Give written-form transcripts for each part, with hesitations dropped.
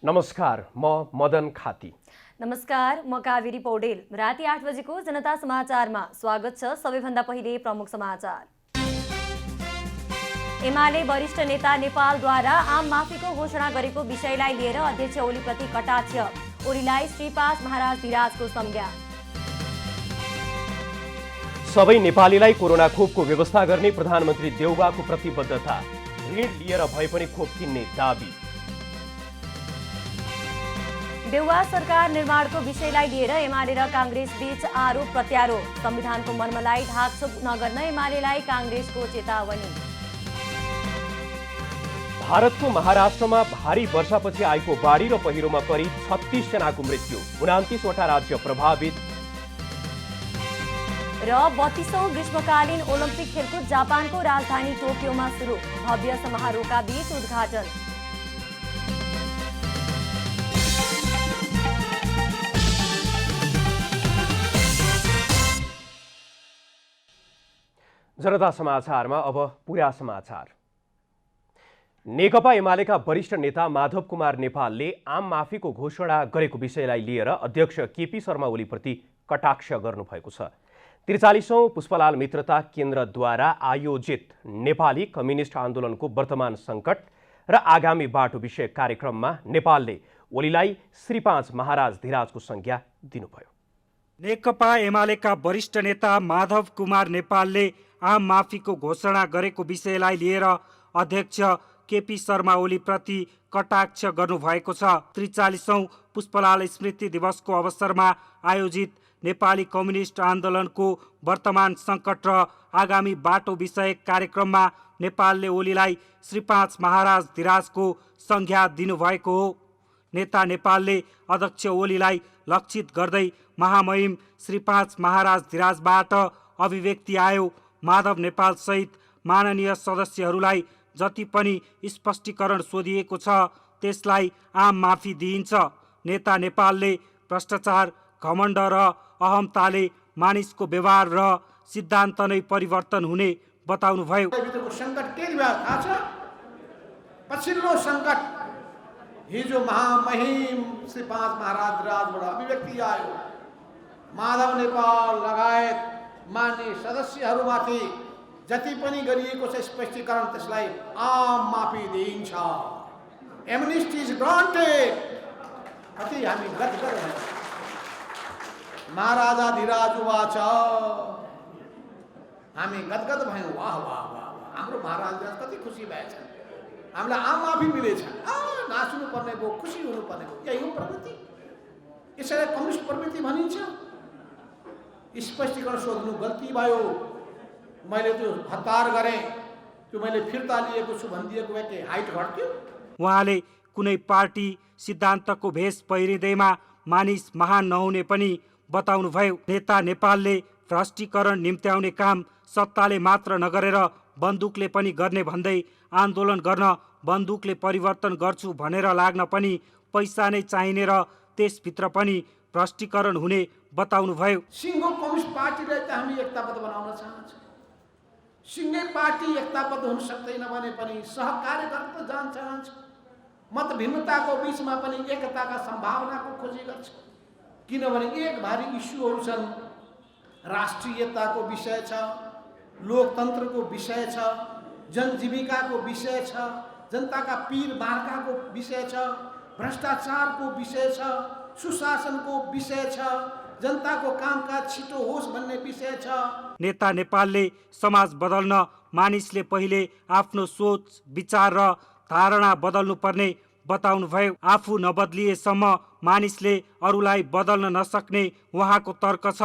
नमस्कार, म मदन खाती। नमस्कार, म कावेरी पौडेल। राति 8 बजेको जनता समाचारमा स्वागत छ। सबैभन्दा पहिले प्रमुख समाचार। एमाले वरिष्ठ नेता नेपालद्वारा आम माफीको घोषणा गरेको विषयलाई लिएर अध्यक्ष ओलीप्रति कटाक्ष। ओलीलाई श्रीपाद महाराज धिराजको संज्ञा। सबै नेपालीलाई कोरोना खोपको व्यवस्था गर्ने प्रधानमन्त्री देउबाको प्रतिबद्धता। ऋण लिएर भए पनि खोप किन्ने दाबी। देउवा सरकार निर्माणको विषयलाई लिएर एमाले र कांग्रेस बीच आरोप प्रत्यारोप। संविधानको मर्मलाई ढाकछोप नगर्न एमालेलाई कांग्रेसको चेतावनी। भारतको महाराष्ट्रमा भारी वर्षापछि आएको बाढी र पहिरोमा करिब 36 जनाको मृत्यु, 29वटा राज्य प्रभावित। र 32औं ग्रीष्मकालीन ओलम्पिक खेलकुद जापानको राजधानी टोकियोमा सुरु। भव्य समारोहका बीच उद्घाटन। जनता समाचारमा अब पूरा समाचार। नेकपा एमालेका वरिष्ठ नेता माधव कुमार नेपालले आम माफीको घोषणा गरेको विषयलाई लिएर अध्यक्ष केपी शर्मा ओलीप्रति कटाक्ष गर्नुभएको छ। 43औं पुष्पलाल मित्रता केन्द्रद्वारा आयोजित नेपाली कम्युनिस्ट आन्दोलनको वर्तमान सङ्कट र आगामी बाटो विषय कार्यक्रममा नेपालले ओलीलाई श्रीपाद महाराज धिराजको संज्ञा दिनुभयो। नेकपा एमालेका वरिष्ठ नेता माधव कुमार नेपालले आम माफीको घोषणा गरेको विषयलाई लिएर अध्यक्ष केपी शर्मा ओलीप्रति कटाक्ष गर्नुभएको छ। 43औं पुष्पलाल स्मृति दिवसको अवसरमा आयोजित नेपाली कम्युनिस्ट आन्दोलनको वर्तमान सङ्कट र आगामी बाटो विषयक कार्यक्रममा नेपालले ओलीलाई श्रीपाद महाराज धिराजको संज्ञा दिनुभएको हो। नेता नेपालले अध्यक्ष ओलीलाई लक्षित गर्दै महामहिम श्रीपाद महाराज धिराजबाट अभिव्यक्ति आयो। माधव नेपाल सहित माननीय सदस्यहरूलाई जति पनि स्पष्टीकरण सोधिएको छ त्यसलाई आम माफी दिइन्छ। नेता नेपालले भ्रष्टाचार, घमण्ड र अहमताले मानिसको व्यवहार र सिद्धान्त नै परिवर्तन हुने बताउनुभयो। पछिल्लो सङ्कट हिजो महामहिम श्रीपाद महाराज धिराजबाट अभिव्यक्ति आयो। माधव नेपाल लगायत मान्य सदस्यहरूमाथि जति पनि गरिएको छ स्पष्टीकरण त्यसलाई आम माफी दिइन्छ। Amnesty is granted. कति हामी गदगद भयौँ। महाराजा धिराज वाच हामी गदगद भयौँ। वाह वाह वाह, हाम्रो महाराज धिराज कति खुसी भएछन्। हामीलाई आम माफी मिलेछ। नाच्नु पर्ने भयो, खुसी हुनुपर्ने भयो। यही हो प्रवृत्ति। यसैलाई कम्युनिस्ट प्रवृत्ति भनिन्छ। स्पष्टीकरण सोध्नु गल्ती भयो। मैले त्यो हतार गरेँ, त्यो मैले फिर्ता लिएको छु भनिदिएको भए के हाइट घट्थ्यो। उहाँले कुनै पार्टी सिद्धान्तको भेष पहिरिँदैमा मानिस महान नहुने पनि बताउनुभयो। नेता नेपालले भ्रष्टीकरण निम्त्याउने काम सत्ताले मात्र नगरेर बन्दुकले पनि गर्ने भन्दै आन्दोलन गर्न बन्दुकले परिवर्तन गर्छु भनेर लाग्न पनि पैसा नै चाहिने र त्यसभित्र पनि भ्रष्टीकरण हुने बताउनुभयो। सिङ्गो कम्युनिस्ट पार्टीलाई त हामी एकताबद्ध बनाउन चाहन्छौँ। सिङ्गै पार्टी एकताबद्ध हुन सक्दैन भने पनि सहकार्य गर्न जान चाहन्छौँ। मतभिन्नताको बिचमा पनि एकताका सम्भावनाको खोजी गर्छ। किनभने एक भारी इस्युहरू छन्। राष्ट्रियताको विषय छ, लोकतन्त्रको विषय छ, जनजीविकाको विषय छ, जनताका पीर मार्काको विषय छ, भ्रष्टाचारको विषय छ, सुशासनको विषय छ, जनताको कामकाज छिटो होस् भन्ने विषय छ। नेता नेपालले समाज बदल्न मानिसले पहिले आफ्नो सोच, विचार र धारणा बदल्नु पर्ने बताउनुभयो। आफू नबदलिएसम्म मानिसले अरूलाई बदल्न नसक्ने उहाँको तर्क छ।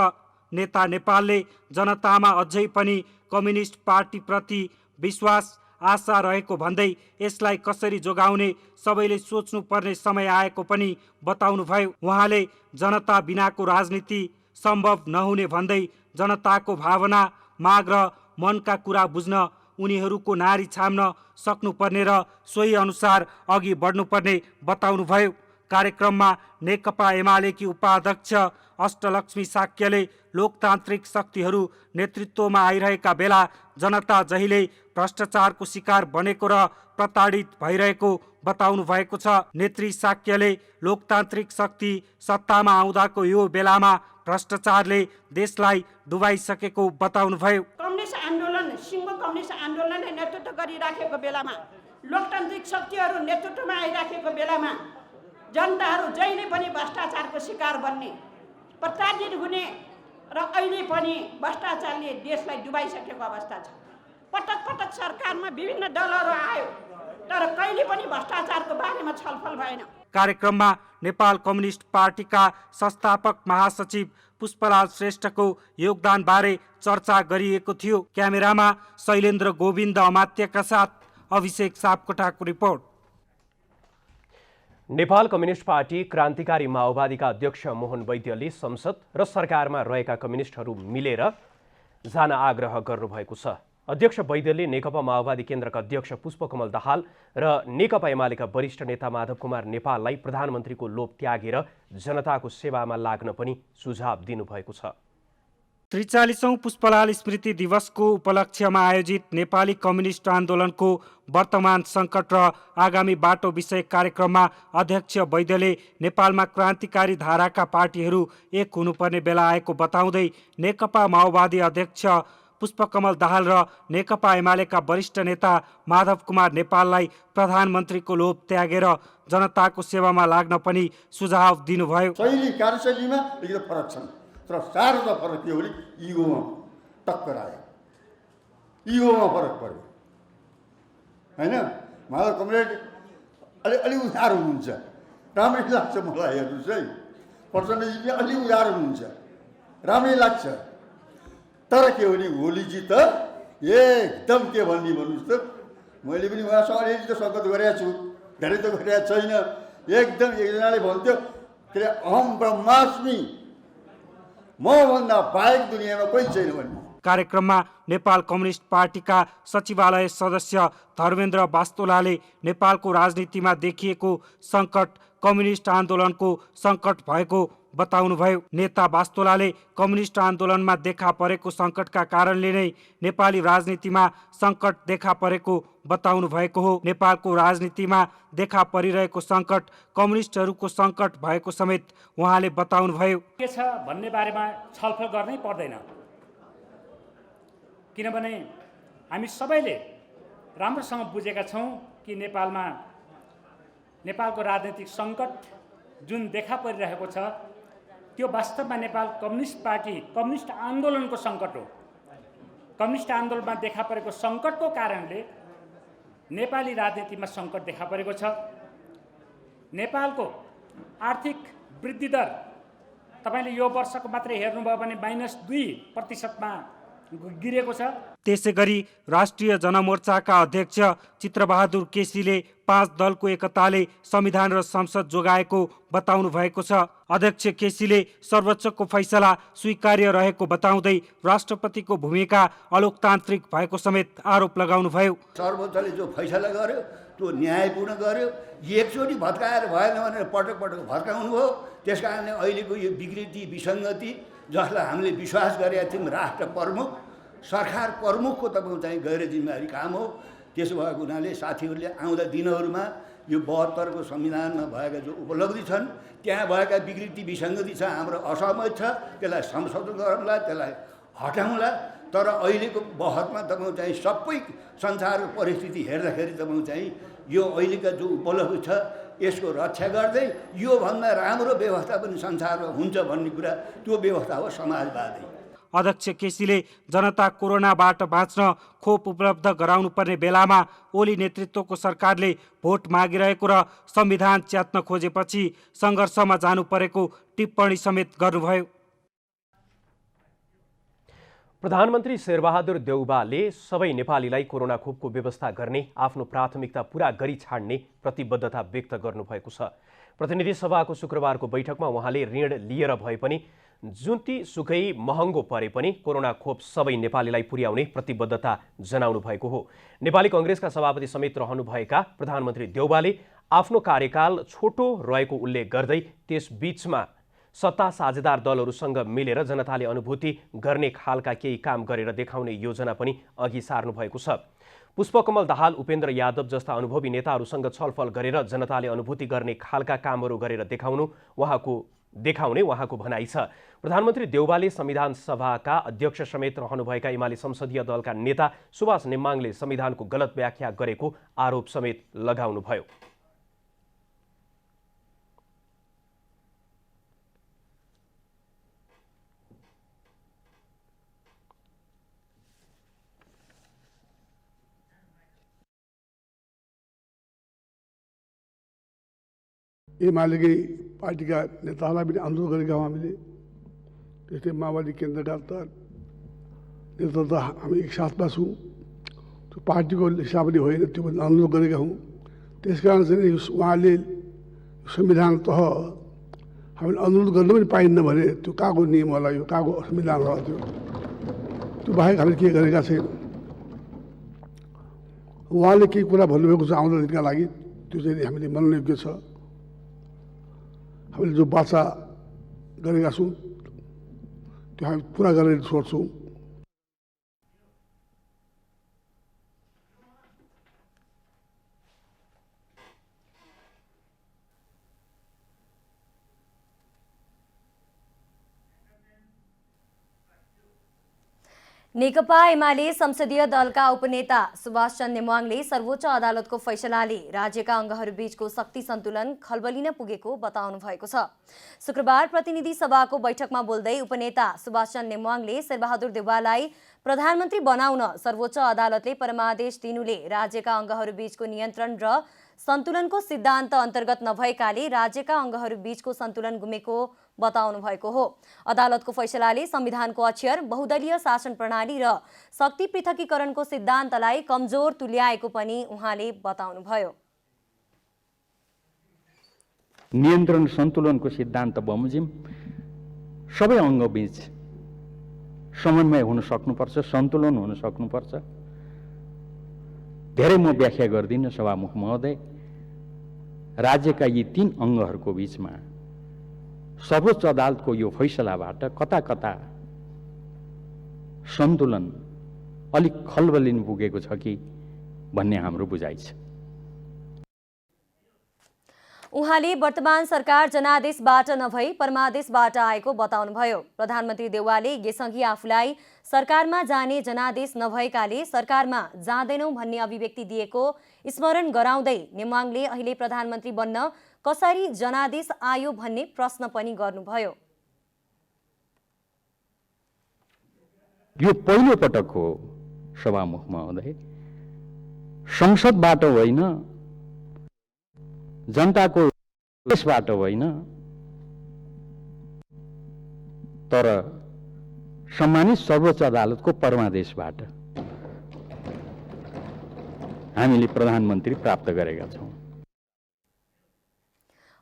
नेता नेपालले जनतामा अझै पनि कम्युनिस्ट पार्टीप्रति विश्वास, आशा रहेको भन्दै यसलाई कसरी जोगाउने सबैले सोच्नु पर्ने समय आएको पनि बताउनुभयो। उहाँले जनता बिनाको राजनीति सम्भव नहुने भन्दै जनताको भावना, माग र मनका कुरा बुझ्न उनीहरूको नारी छाम्न सक्नुपर्ने र सोही अनुसार अघि बढ्नुपर्ने बताउनुभयो। कार्यक्रममा नेकपा एमालेकी उपाध्यक्ष अष्टलक्ष्मी साक्यले लोकतान्त्रिक शक्तिहरू नेतृत्वमा आइरहेका बेला जनता जहिले भ्रष्टाचारको शिकार बनेको र प्रताडित भइरहेको बताउनु भएको छ। नेत्री शाक्यले लोकतान्त्रिक शक्ति सत्तामा आउँदाको यो बेलामा भ्रष्टाचारले देशलाई डुबाइसकेको बताउनुभयो। कम्युनिस्ट आन्दोलन सिङ्गो कम्युनिस्ट आन्दोलनले नेतृत्व गरिराखेको बेलामा, लोकतान्त्रिक शक्तिहरू नेतृत्वमा आइराखेको बेलामा जनताहरू जहिले पनि भ्रष्टाचारको शिकार बन्ने, प्रताडित हुने र अहिले पनि भ्रष्टाचारले देशलाई डुबाइसकेको अवस्था छ। पटक पटक सरकारमा विभिन्न दलहरू आयो तर कहिले पनि भ्रष्टाचारको बारेमा छलफल भएन। कार्यक्रममा नेपाल कम्युनिस्ट पार्टीका संस्थापक महासचिव पुष्पलाल श्रेष्ठको योगदानबारे चर्चा गरिएको थियो। क्यामेरामा शैलेन्द्र गोविन्द अमात्यका साथ अभिषेक सापकोटाको रिपोर्ट। नेपाल कम्युनिस्ट पार्टी क्रान्तिकारी माओवादीका अध्यक्ष मोहन वैद्यले संसद र सरकारमा रहेका कम्युनिस्टहरू मिलेर जान आग्रह गर्नुभएको छ। अध्यक्ष वैद्यले नेकपा माओवादी केन्द्रका अध्यक्ष पुष्पकमल दाहाल र नेकपा एमालेका वरिष्ठ नेता माधव कुमार नेपाललाई प्रधानमन्त्रीको लोभ त्यागेर जनताको सेवामा लाग्न पनि सुझाव दिनुभएको छ। 43औं पुष्पलाल स्मृति दिवसको उपलक्ष्यमा आयोजित नेपाली कम्युनिस्ट आन्दोलनको वर्तमान सङ्कट र आगामी बाटो विषय कार्यक्रममा अध्यक्ष वैद्यले नेपालमा क्रान्तिकारी धाराका पार्टीहरू एक हुनुपर्ने बेला आएको बताउँदै नेकपा माओवादी अध्यक्ष पुष्पकमल दाहाल र नेकपा एमालेका वरिष्ठ नेता माधव कुमार नेपाललाई प्रधानमन्त्रीको लोभ त्यागेर जनताको सेवामा लाग्न पनि सुझाव दिनुभयो। शैली कार्यशैलीमा एकदम फरक छन् तर साह्रो त फरक के हो भने इगोमा टक्कर आयो, इगोमा फरक पर्यो होइन। माधव कमरेड अलि उदार हुनुहुन्छ, राम्रै लाग्छ मलाई हेर्नुहोस् है। प्रचण्डजी अलि उदार हुनुहुन्छ, राम्रै लाग्छ। तर के हो भने ओलीजी त एकदम के भन्नुहोस् त, मैले पनि उहाँसँग अलिअलि त सङ्गत गरेको छु, धेरै त गरेको छैन। एकदम एकजनाले भन्थ्यो के अरे अहम ब्रह्मास्मि, मभन्दा बाहेक दुनियाँमा कोही छैन भन्ने। कार्यक्रममा नेपाल कम्युनिस्ट पार्टीका सचिवालय सदस्य धर्मेन्द्र बास्तोलाले नेपालको राजनीतिमा देखिएको सङ्कट कम्युनिस्ट आन्दोलनको सङ्कट भएको बताउनुभयो। नेता बास्तोलाले कम्युनिस्ट आन्दोलनमा देखा परेको सङ्कटका कारणले नै नेपाली राजनीतिमा सङ्कट देखा परेको बताउनु भएको हो। नेपालको राजनीतिमा देखा परिरहेको सङ्कट कम्युनिस्टहरूको सङ्कट भएको समेत उहाँले बताउनुभयो। के छ भन्ने बारेमा छलफल गर्नै पर्दैन, किनभने हामी सबैले राम्रोसँग बुझेका छौँ कि नेपालको राजनीतिक सङ्कट जुन देखा परिरहेको छ त्यो वास्तवमा नेपाल कम्युनिस्ट पार्टी कम्युनिस्ट आन्दोलनको सङ्कट हो। कम्युनिस्ट आन्दोलनमा देखा परेको सङ्कटको कारणले नेपाली राजनीतिमा सङ्कट देखा परेको छ। नेपालको आर्थिक वृद्धि दर तपाईँले यो वर्षको मात्रै हेर्नुभयो भने -2% गिरेको छ। त्यसै गरी राष्ट्रिय जनमोर्चाका अध्यक्ष चित्रबहादुर केसीले 5 दलको एकताले संविधान र संसद जोगाएको बताउनु भएको छ। अध्यक्ष केसीले सर्वोच्चको फैसला स्वीकार्य रहेको बताउँदै राष्ट्रपतिको भूमिका अलोकतान्त्रिक भएको समेत आरोप लगाउनुभयो। सर्वोच्चले जो फैसला गर्यो त्यो न्यायपूर्ण गर्यो, एकचोटि भत्काएर भएन भनेर पटक पटक भत्काउनु हो। त्यस कारणले अहिलेको यो विकृति विसङ्गति जसलाई हामीले विश्वास गरेका थियौँ राष्ट्र प्रमुख सरकार प्रमुखको तपाईँको चाहिँ गैर जिम्मेवारी काम हो। त्यसो भएको हुनाले साथीहरूले आउँदा दिनहरूमा यो 72को संविधानमा भएका जो उपलब्धि छन् त्यहाँ भएका विकृति विसङ्गति छ, हाम्रो असहमत छ, त्यसलाई संशोधन गरौँला, त्यसलाई हटाउँला। तर अहिलेको बहसमा तपाईँको चाहिँ सबै संसारको परिस्थिति हेर्दाखेरि तपाईँको चाहिँ यो अहिलेका जो उपलब्धि छ यसको रक्षा गर्दै योभन्दा राम्रो व्यवस्था पनि संसारमा हुन्छ भन्ने कुरा त्यो व्यवस्था हो समाजवादी। अध्यक्ष केसीले जनता कोरोनाबाट बाँच्न खोप उपलब्ध गराउनु पर्ने बेलामा ओली नेतृत्वको सरकारले भोट मागिरहेको र संविधान च्यात्न खोजेपछि सङ्घर्षमा जानु परेको टिप्पणी समेत गर्नुभयो। प्रधानमन्त्री शेरबहादुर देउवाले सबै नेपालीलाई कोरोना खोपको व्यवस्था गर्ने आफ्नो प्राथमिकता पूरा गरी छाड्ने प्रतिबद्धता व्यक्त गर्नुभएको छ। प्रतिनिधि सभाको शुक्रबारको बैठकमा उहाँले ऋण लिएर भए पनि जुनसुकै महँगो परे पनि कोरोना खोप सबै नेपालीलाई पुर्याउने प्रतिबद्धता जनाउनु भएको हो। नेपाली कङ्ग्रेसका सभापति समेत रहनुभएका प्रधानमन्त्री देउवाले आफ्नो कार्यकाल छोटो रहेको उल्लेख गर्दै त्यस बीचमा सत्ता साझेदार दलहरूसँग मिलेर जनताले अनुभूति गर्ने खालका केही काम गरेर देखाउने योजना पनि अघि सार्नु भएको छ। पुष्पकमल दाहाल, उपेन्द्र यादव जस्ता अनुभवी नेताहरूसँग छलफल गरेर जनताले अनुभूति गर्ने खालका कामहरू गरेर देखाउने उहाँको भनाइ छ। प्रधानमन्त्री देउवाले संविधान सभाका अध्यक्ष समेत रहनुभएका एमाले संसदीय दलका नेता सुभाष नेम्बाङले संविधानको गलत व्याख्या गरेको आरोप समेत लगाउनुभयो। एमालेकै पार्टीका नेताहरूलाई पनि आन्दोलन गरेका हौँ हामीले। त्यस्तै माओवादी केन्द्रका नेता त हामी एकसाथमा छौँ, त्यो पार्टीको हिसाबले होइन, त्यो पनि आन्दोलन गरेका हौँ। त्यसकारण चाहिँ उहाँले संविधान तह हामीले आन्दोलन गर्न पनि पाइन्न भने त्यो कहाँको नियम होला, यो कहाँको संविधान होला, त्यो बाहेक हामीले के गरेका छैन। उहाँले केही कुरा भन्नुभएको छ आउँदो दिनका लागि, त्यो चाहिँ हामीले मान्नयोग्य छ। हामीले जो वाचा गरेका छौँ त्यो हामी पुरा गरेर छोड्छौँ। नेकपा एमाले संसदीय दलका उपनेता सुभाष चन्द्र नेमाङले सर्वोच्च अदालतको फैसलाले राज्यका अङ्गहरूबीचको शक्ति सन्तुलन खलबलिन पुगेको बताउनु भएको छ। शुक्रबार प्रतिनिधि सभाको बैठकमा बोल्दै उपनेता सुभाष चन्द्र नेमाङले शेरबहादुर देउवालाई प्रधानमन्त्री बनाउन सर्वोच्च अदालतले परमादेश दिनुले राज्यका अङ्गहरूबीचको नियन्त्रण र सन्तुलनको सिद्धान्त अन्तर्गत नभएकाले राज्यका अङ्गहरूबीचको सन्तुलन गुमेको बताउनु भएको हो। अदालतको फैसलाले संविधानको अक्षर, बहुदलीय शासन प्रणाली र शक्ति पृथकीकरणको सिद्धान्तलाई कमजोर तुल्याएको पनि उहाँले बताउनुभयो। नियन्त्रण सन्तुलनको सिद्धान्त बमोजिम सबै अङ्गबीच समन्वय हुन सक्नुपर्छ, सन्तुलन हुन सक्नुपर्छ। धेरै म व्याख्या गर्दिनँ सभामुख महोदय। राज्यका यी 3 अङ्गहरूको बीचमा सर्वोच्च अदालतको यो फैसलाबाट कता कता सन्तुलन अलिक खलबलिन पुगेको छ कि भन्ने हाम्रो बुझाइ छ। उहाँले वर्तमान सरकार जनादेशबाट नभई परमादेशबाट आएको बताउनुभयो। प्रधानमन्त्री देउवाले यसअघि आफूलाई सरकारमा जाने जनादेश नभएकाले सरकारमा जाँदैनौँ भन्ने अभिव्यक्ति दिएको स्मरण गराउँदै नेमाङले अहिले प्रधानमन्त्री बन्न कसरी जनादेश आयो भन्ने प्रश्न पनि गर्नुभयो। यो पहिलो पटक हो सभामुख महोदय, संसदबाट होइन, जनताको देशबाट होइन, तर सम्मानित सर्वोच्च अदालतको परमादेशबाट हामीले प्रधानमन्त्री प्राप्त गरेका छौँ।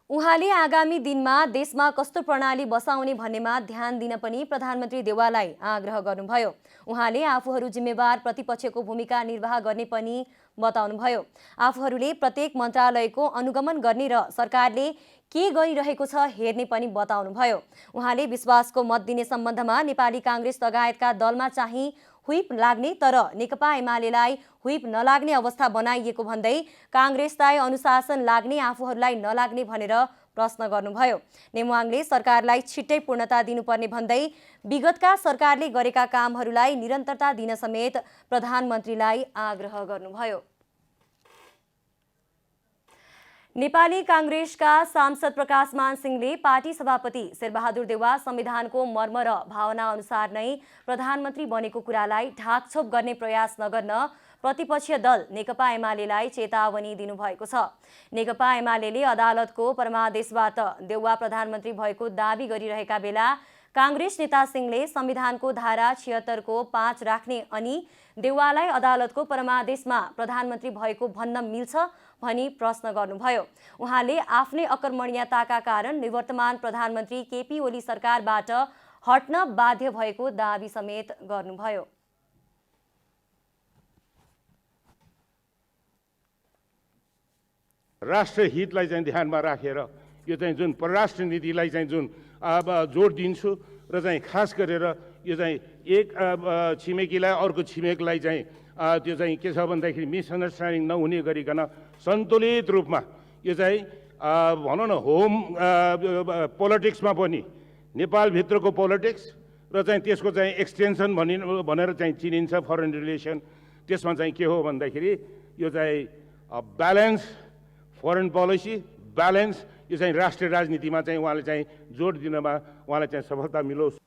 उहाँले आगामी दिनमा देशमा कस्तो प्रणाली बसाउने भन्नेमा ध्यान दिन पनि प्रधानमन्त्री देउवालाई आग्रह गर्नुभयो। उहाँले आफूहरू जिम्मेवार प्रतिपक्षको भूमिका निर्वाह गर्ने पनि बताउनुभयो। आफूहरूले प्रत्येक मन्त्रालयको अनुगमन गर्ने र सरकारले के गरिरहेको छ हेर्ने पनि बताउनुभयो। उहाँले विश्वासको मत दिने सम्बन्धमा नेपाली काङ्ग्रेस लगायतका दलमा चाहिँ हुइप लाग्ने तर नेकपा एमालेलाई हुइप नलाग्ने अवस्था बनाइएको भन्दै काङ्ग्रेसलाई अनुशासन लाग्ने आफूहरूलाई नलाग्ने भनेर प्रश्न गर्नुभयो। नेमुवाङले सरकारलाई छिट्टै पूर्णता दिनुपर्ने भन्दै विगतका सरकारले गरेका कामहरूलाई निरन्तरता दिन समेत प्रधानमन्त्रीलाई आग्रह गर्नुभयो। नेपाली काङ्ग्रेसका सांसद प्रकाशमान सिंहले पार्टी सभापति शेरबहादुर देउवा संविधानको मर्म र भावना अनुसार नै प्रधानमन्त्री बनेको कुरालाई ढाकछोप गर्ने प्रयास नगर्न प्रतिपक्षीय दल नेकपा एमालेलाई चेतावनी दिनुभएको छ। नेकपा एमालेले अदालतको परमादेशबाट देउवा प्रधानमन्त्री भएको दाबी गरिरहेका बेला काङ्ग्रेस नेता सिंहले संविधानको धारा 76 को 5 राख्ने अनि देउवालाई अदालतको परमादेशमा प्रधानमन्त्री भएको भन्न मिल्छ भनी प्रश्न गर्नुभयो। उहाँले आफ्नै अकर्मण्यताका कारण निवर्तमान प्रधानमन्त्री केपी ओली सरकारबाट हट्न बाध्य भएको दाबी समेत गर्नुभयो। राष्ट्रिय हितलाई चाहिँ ध्यानमा राखेर यो चाहिँ जुन परराष्ट्र नीतिलाई चाहिँ जुन जोड दिन्छु र चाहिँ खास गरेर यो चाहिँ एक छिमेकीलाई अर्को छिमेकलाई चाहिँ त्यो चाहिँ के छ भन्दाखेरि मिसअन्डरस्ट्यान्डिङ नहुने गरिकन सन्तुलित रूपमा यो चाहिँ भनौँ न होम पोलिटिक्समा पनि नेपालभित्रको पोलिटिक्स र चाहिँ त्यसको चाहिँ एक्सटेन्सन भनेर चाहिँ चिनिन्छ फरेन रिलेसन, त्यसमा चाहिँ के हो भन्दाखेरि यो चाहिँ ब्यालेन्स फरेन पोलिसी, ब्यालेन्स यो चाहिँ राष्ट्रिय राजनीतिमा चाहिँ उहाँले चाहिँ जोड दिनमा उहाँलाई चाहिँ सफलता मिलोस्।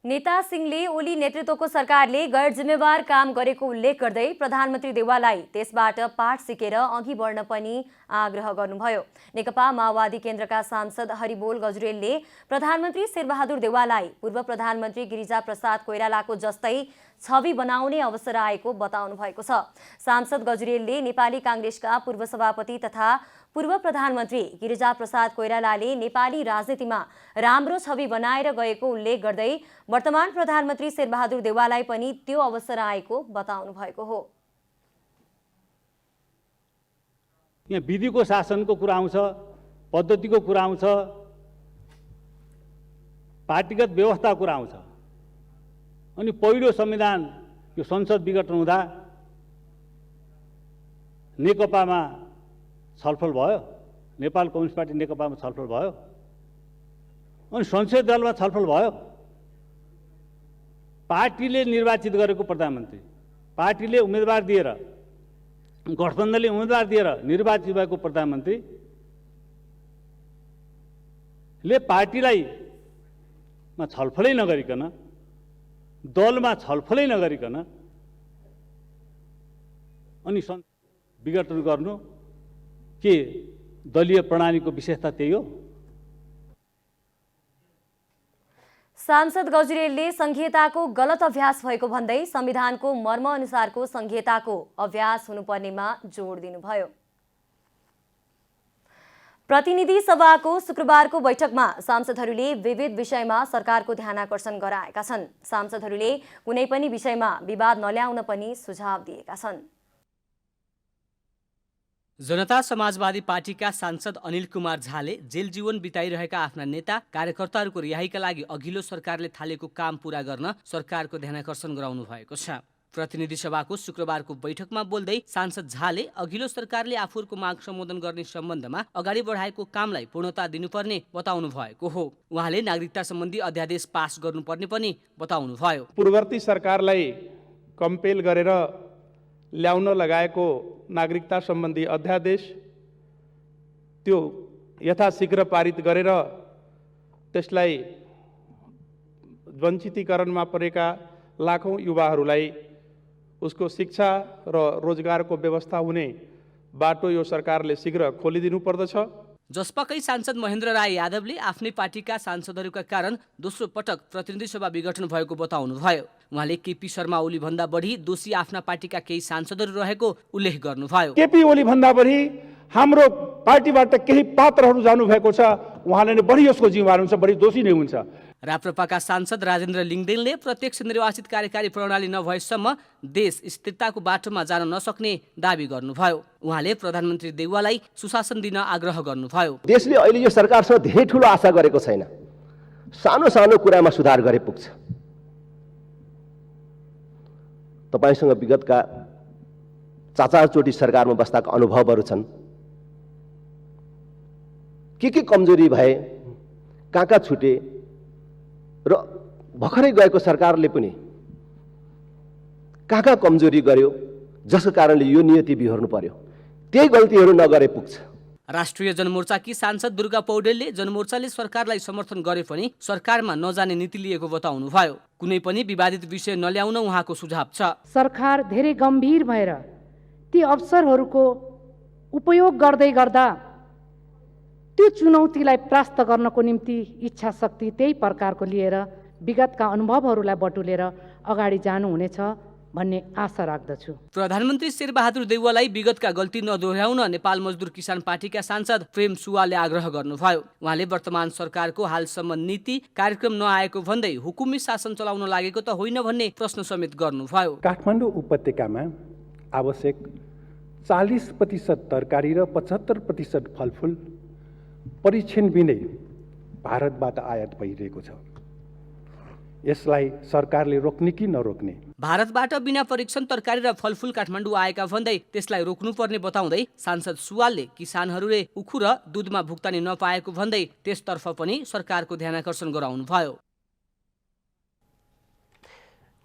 नेता सिंहले ओली नेतृत्वको सरकारले गैर जिम्मेवार काम गरेको उल्लेख गर्दै प्रधानमन्त्री देउवालाई त्यसबाट पाठ सिकेर अघि बढ्न पनि आग्रह गर्नुभयो। नेकपा माओवादी केन्द्रका सांसद हरिबोल गजुरेलले प्रधानमन्त्री शेरबहादुर देउवालाई पूर्व प्रधानमन्त्री गिरिजाप्रसाद कोइरालाको जस्तै छवि बनाउने अवसर आएको बताउनु भएको छ। सांसद गजुरेलले नेपाली कांग्रेसका पूर्व सभापति तथा पूर्व प्रधानमन्त्री गिरिजाप्रसाद कोइरालाले नेपाली राजनीतिमा राम्रो छवि बनाएर गएको उल्लेख गर्दै वर्तमान प्रधानमन्त्री शेरबहादुर देउवालाई पनि त्यो अवसर आएको बताउनु भएको हो। यहाँ विधिको शासनको कुरा आउँछ, पद्धतिको कुरा आउँछ, पार्टीगत व्यवस्था कुरा आउँछ। अनि पहिलो संविधान यो संसद विघटन हुँदा नेकपामा छलफल भयो, नेपाल कम्युनिस्ट पार्टी नेकपामा छलफल भयो, अनि संसदीय दलमा छलफल भयो। पार्टीले निर्वाचित गरेको प्रधानमन्त्री, पार्टीले उम्मेदवार दिएर, गठबन्धनले उम्मेदवार दिएर निर्वाचित भएको प्रधानमन्त्रीले पार्टीलाई छलफलै नगरिकन, दलमा छलफलै नगरिकन अनि विघटन गर्नु के दलीय प्रणालीको विशेषता त्यही हो? सांसद गजुरेलले संघीयताको गलत अभ्यास भएको भन्दै संविधानको मर्म अनुसारको संघीयताको अभ्यास हुनुपर्नेमा जोड दिनुभयो। प्रतिनिधि सभाको शुक्रबारको बैठकमा सांसदहरूले विविध विषयमा सरकारको ध्यानाकर्षण गराएका छन्। सांसदहरूले कुनै पनि विषयमा विवाद नल्याउन पनि सुझाव दिएका छन्। जनता समाजवादी पार्टीका सांसद अनिल कुमार झाले जेल जीवन बिताइरहेका आफ्ना नेता कार्यकर्ताहरूको रिहाईका लागि अघिल्लो सरकारले थालेको काम पूरा गर्न सरकारको ध्यानाकर्षण गराउनु भएको छ। प्रतिनिधि सभाको शुक्रबारको बैठकमा बोल्दै सांसद झाले अघिल्लो सरकारले आफूहरूको माग सम्बोधन गर्ने सम्बन्धमा अगाडि बढाएको कामलाई पूर्णता दिनुपर्ने बताउनु भएको हो। उहाँले नागरिकता सम्बन्धी अध्यादेश पास गर्नुपर्ने पनि बताउनु भयो। पूर्ववर्ती सरकारलाई कम्पेल गरेर ल्याउन लगाएको नागरिकता सम्बन्धी अध्यादेश त्यो यथाशीघ्र पारित गरेर त्यसलाई वञ्चितीकरणमा परेका लाखौं युवाहरूलाई उसको शिक्षा र रोजगारको व्यवस्था हुने बाटो यो सरकारले शीघ्र खोलिदिनु पर्दछ। जसपाकै सांसद महेन्द्र राय यादवले आफ्नै पार्टीका सांसदहरूका कारण दोस्रो पटक प्रतिनिधि सभा विघटन भएको बताउनु भयो। उहाँले केपी शर्मा ओली भन्दा बढी दोषी आफ्ना पार्टीका केही सांसदहरू रहेको उल्लेख गर्नुभयो। केपी ओली भन्दा बढी हाम्रो पार्टीबाट केही पात्रहरू जानुभएको छ, उहाँले नै बढी यसको जिम्मेवार हुन्छ, बढी दोषी नै हुन्छ। राप्रपाका सांसद राजेन्द्र लिङदेनले प्रत्यक्ष निर्वाचित कार्यकारी प्रणाली नभएसम्म देश स्थिरताको बाटोमा जान नसक्ने दावी गर्नुभयो। उहाँले प्रधानमन्त्री देउवालाई सुशासन दिन आग्रह गर्नुभयो। देशले अहिले यो सरकारसँग धेरै ठुलो आशा गरेको छैन, सानो सानो कुरामा सुधार गरे पुग्छ। तपाईसँग विगतका 4 चोटि सरकारमा बस्दाका अनुभवहरू छन्। के कमजोरी भए, कहाँ छुटे र भर्खरै गएको सरकारले पनि कहाँ कमजोरी गर्यो, जसको कारणले यो नियति बिहोर्नु पर्यो। त्यही गल्तीहरू नगरे पुग्छ। राष्ट्रिय जनमोर्चाकी सांसद दुर्गा पौडेलले जनमोर्चाले सरकारलाई समर्थन गरे पनि सरकारमा नजाने नीति लिएको बताउनु भयो। कुनै पनि विवादित विषय नल्याउन उहाँको सुझाव छ। सरकार धेरै गम्भीर भएर ती अवसरहरूको उपयोग गर्दै गर्दा त्यो चुनौतीलाई परास्त गर्नको निम्ति इच्छा शक्ति त्यही प्रकारको लिएर विगतका अनुभवहरूलाई बटुलेर अगाडि जानुहुनेछ भन्ने आशा राख्दछु। प्रधानमन्त्री शेरबहादुर देउवालाई विगतका गल्ती नदोहोर्याउन नेपाल मजदुर किसान पार्टीका सांसद प्रेम सुवालले आग्रह गर्नुभयो। उहाँले वर्तमान सरकारको हालसम्म नीति कार्यक्रम नआएको भन्दै हुकुमी शासन चलाउन लागेको त होइन भन्ने प्रश्न समेत गर्नुभयो। काठमाडौँ उपत्यकामा आवश्यक 40% तरकारी र 75% फलफुल परीक्षण बिनै भारतबाट आयात भइरहेको छ। यसलाई सरकारले रोक्ने कि नरोक्ने? भारतबाट बिना परीक्षण तरकारी र फलफुल काठमाडौँ आएका भन्दै त्यसलाई रोक्नुपर्ने बताउँदै सांसद सुवालले किसानहरूले उखु र दुधमा भुक्तानी नपाएको भन्दै त्यसतर्फ पनि सरकारको ध्यानाकर्षण गराउनुभयो।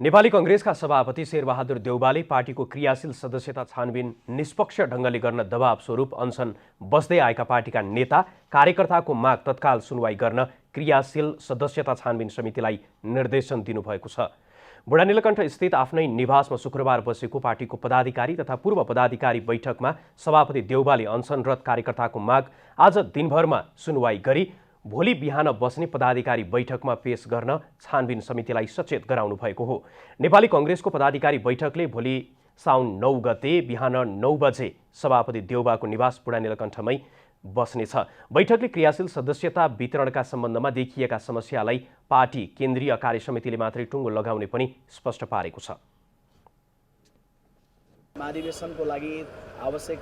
नेपाली कङ्ग्रेसका सभापति शेरबहादुर देउवाले पार्टीको क्रियाशील सदस्यता छानबिन निष्पक्ष ढङ्गले गर्न दबाव स्वरूप अनसन बस्दै आएका पार्टीका नेता कार्यकर्ताको माग तत्काल सुनवाई गर्न क्रियाशील सदस्यता छानबिन समितिलाई निर्देशन दिनुभएको छ। बुढानीलकण्ठ स्थित आफ्नै निवासमा शुक्रबार बसेको पार्टीको पदाधिकारी तथा पूर्व पदाधिकारी बैठकमा सभापति देउवाले अनसनरत कार्यकर्ताको माग आज दिनभरमा सुनवाई गरी भोलि बिहान बस्ने पदाधिकारी बैठकमा पेश गर्न छानबिन समितिलाई सचेत गराउनु भएको हो। नेपाली कङ्ग्रेसको पदाधिकारी बैठकले भोलि साउन 9 गते बिहान 9 बजे सभापति देउवाको निवास बुढानीलकण्ठमै बस्नेछ। बैठकले क्रियाशील सदस्यता वितरणका सम्बन्धमा देखिएका समस्यालाई पार्टी केन्द्रीय कार्यसमितिले मात्रै टुङ्गो लगाउने पनि स्पष्ट पारेको छ। महाधिवेशनको लागि आवश्यक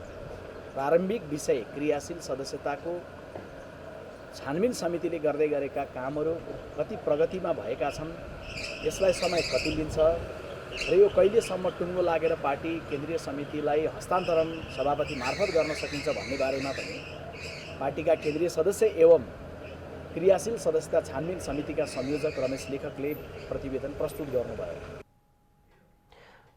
प्रारम्भिक विषय क्रियाशील सदस्यताको छानबिन समितिले गर्दै गरेका कामहरू कति प्रगतिमा भएका छन्, यसलाई समय कति लिन्छ र यो कहिलेसम्म टुङ्गो लागेर पार्टी केन्द्रीय समितिलाई हस्तान्तरण सभापति मार्फत गर्न सकिन्छ भन्ने बारेमा पनि पार्टीका केन्द्रीय सदस्य एवं क्रियाशील सदस्यता छानबिन समितिका संयोजक रमेश लेखकले प्रतिवेदन प्रस्तुत गर्नुभयो।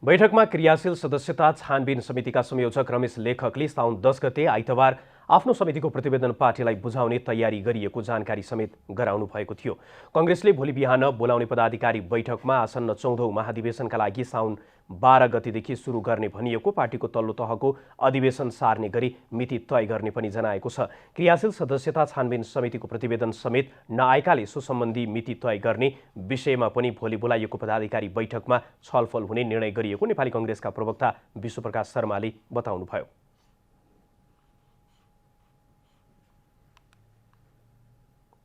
बैठकमा क्रियाशील सदस्यता छानबिन समितिका संयोजक रमेश लेखकले साउन 10 गते आइतबार आफ्नो समितिको प्रतिवेदन पार्टीलाई बुझाउने तयारी गरिएको जानकारी समेत गराउनु भएको थियो। कङ्ग्रेसले भोलि बिहान बोलाउने पदाधिकारी बैठकमा आसन्न 14औं महाधिवेशनका लागि साउन 12 गतेदेखि सुरु गर्ने भनिएको पार्टीको तल्लो तहको अधिवेशन सार्ने गरी मिति तय गर्ने पनि जनाएको छ। क्रियाशील सदस्यता छानबिन समितिको प्रतिवेदन समेत नआएकाले सो सम्बन्धी मिति तय गर्ने विषयमा पनि भोलि बोलाइएको पदाधिकारी बैठकमा छलफल हुने निर्णय गरिएको नेपाली कङ्ग्रेसका प्रवक्ता विश्वप्रकाश शर्माले बताउनुभयो।